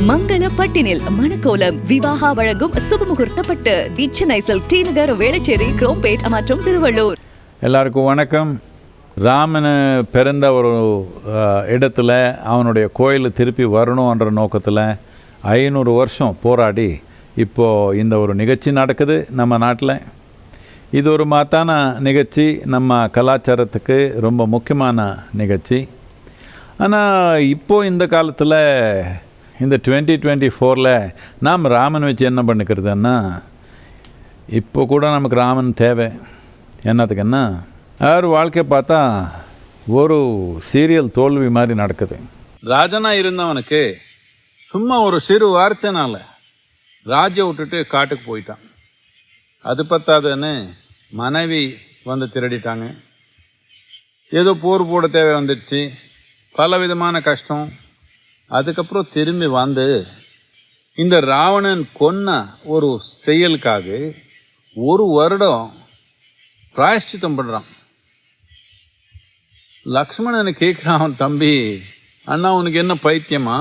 மங்கள பட்டினில் மணக்கோலம் விவாகா வழங்கும் சுபமுகூர்த்தப்பட்டு Chennai silk D நகர் வேளச்சேரி குரோம்பேட் மற்றும் திருவள்ளூர். எல்லாருக்கும் வணக்கம். ராமன் பிறந்த ஒரு இடத்துல அவனுடைய கோயில் திருப்பி வரணுன்ற நோக்கத்தில் 500 வருஷம் போராடி இப்போது இந்த ஒரு நிகழ்ச்சி நடக்குது நம்ம நாட்டில். இது ஒரு மகத்தான நிகழ்ச்சி, நம்ம கலாச்சாரத்துக்கு ரொம்ப முக்கியமான நிகழ்ச்சி. ஆனால் இப்போது இந்த காலத்தில் இந்த 2024 நாம் ராமன் வச்சு என்ன பண்ணிக்கிறதுன்னா, இப்போ கூட நமக்கு ராமன் தேவை. என்னத்துக்குன்னா அவர் வாழ்க்கையை பார்த்தா ஒரு சீரியல் தோல்வி மாதிரி நடக்குது. ராஜனாக இருந்தவனுக்கு சும்மா ஒரு சிறு வார்த்தைனால ராஜ்யம் விட்டுட்டு காட்டுக்கு போயிட்டான். அது பத்தாதுன்னு மனைவி வந்து திருடிட்டாங்க. ஏதோ போர் போட தேவை வந்துடுச்சு, பல விதமான கஷ்டம். அதுக்கப்புறம் திரும்பி வந்து இந்த ராவணன் கொன்ன ஒரு செயலுக்காக 1 வருடம் பிராயஷ்சித்தம் பண்ணுறான். லக்ஷ்மணனை கேட்குறான், தம்பி அண்ணா உனக்கு என்ன பைத்தியமா?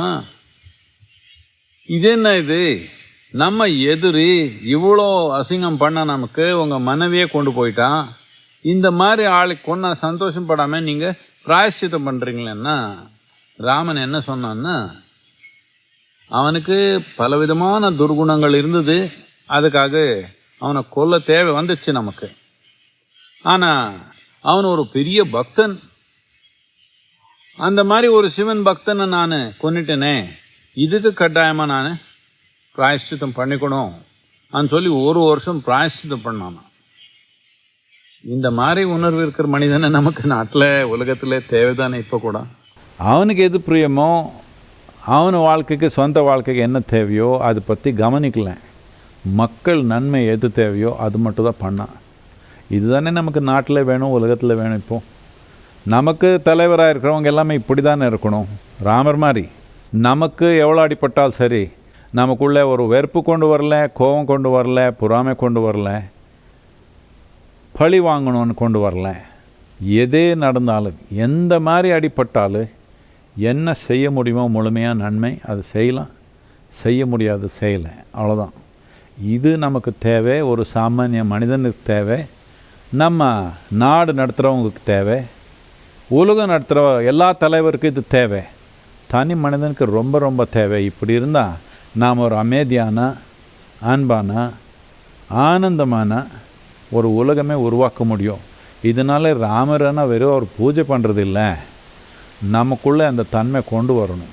இது என்ன இது? நம்ம எதிரி இவ்வளோ அசிங்கம் பண்ண நமக்கு உங்கள் மனைவியே கொண்டு போயிட்டான். இந்த மாதிரி ஆளுக்கு கொன்னா சந்தோஷப்படாமல் நீங்கள் பிராயஷ்சித்தம் பண்ணுறீங்களேன்னா ராமன் என்ன சொன்னான்னா, அவனுக்கு பலவிதமான துர்குணங்கள் இருந்தது, அதுக்காக அவனை கொல்ல தேவை வந்துச்சு நமக்கு. ஆனால் அவன் ஒரு பெரிய பக்தன். அந்த மாதிரி ஒரு சிவன் பக்தனை நான் கொன்னிட்டேனே, இதுக்கு கட்டாயமாக நான் பிராயஷ்சித்தம் பண்ணிக்கணும் சொல்லி 1 வருஷம் பிராயஷ்சித்தம் பண்ணான். இந்த மாதிரி உணர்வு இருக்கிற மனிதனை நமக்கு நாட்டில் உலகத்தில் தேவைதானே. இப்போ கூட அவனுக்கு எது பிரியமோ, அவன் வாழ்க்கைக்கு சொந்த வாழ்க்கைக்கு என்ன தேவையோ அதை பற்றி கவனிக்கல. மக்கள் நன்மை எது தேவையோ அது மட்டும் தான் பண்ணான். இதுதானே நமக்கு நாட்டில் வேணும், உலகத்தில் வேணும். இப்போது நமக்கு தலைவராக இருக்கிறவங்க எல்லாமே இப்படி தானே இருக்கணும். ராமர் மாதிரி நமக்கு எவ்வளோ அடிப்பட்டால் சரி, நமக்குள்ளே ஒரு வெறுப்பு கொண்டு வரல, கோபம் கொண்டு வரல, பொறாமை கொண்டு வரல, பழி வாங்கணும்னு கொண்டு வரல. எதே நடந்தாலும், எந்த மாதிரி அடிப்பட்டாலும் என்ன செய்ய முடியுமோ முழுமையாக நன்மை அது செய்யலாம், செய்ய முடியாது செய்யலை, அவ்வளோதான். இது நமக்கு தேவை, ஒரு சாமானிய மனிதனுக்கு தேவை, நம்ம நாடு நடத்துகிறவங்களுக்கு தேவை, உலகம் நடத்துகிற எல்லா தலைவருக்கும் இது தேவை, தனி மனிதனுக்கு ரொம்ப ரொம்ப தேவை. இப்படி இருந்தால் நாம் ஒரு அமைதியான, அன்பான, ஆனந்தமான ஒரு உலகமே உருவாக்க முடியும். இதனால ராமரான வெறும் ஒரு பூஜை பண்ணுறது இல்லை, நமக்குள்ளே அந்த தன்மை கொண்டு வரணும்.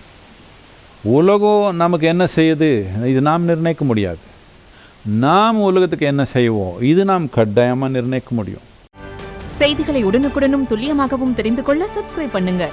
உலகம் நமக்கு என்ன செய்யுது இது நாம் நிர்ணயிக்க முடியாது. நாம் உலகத்துக்கு என்ன செய்வோம் இது நாம் கட்டாயமாக நிர்ணயிக்க முடியும். செய்திகளை உடனுக்குடனும் துல்லியமாகவும் தெரிந்து கொள்ள சப்ஸ்கிரைப் பண்ணுங்க.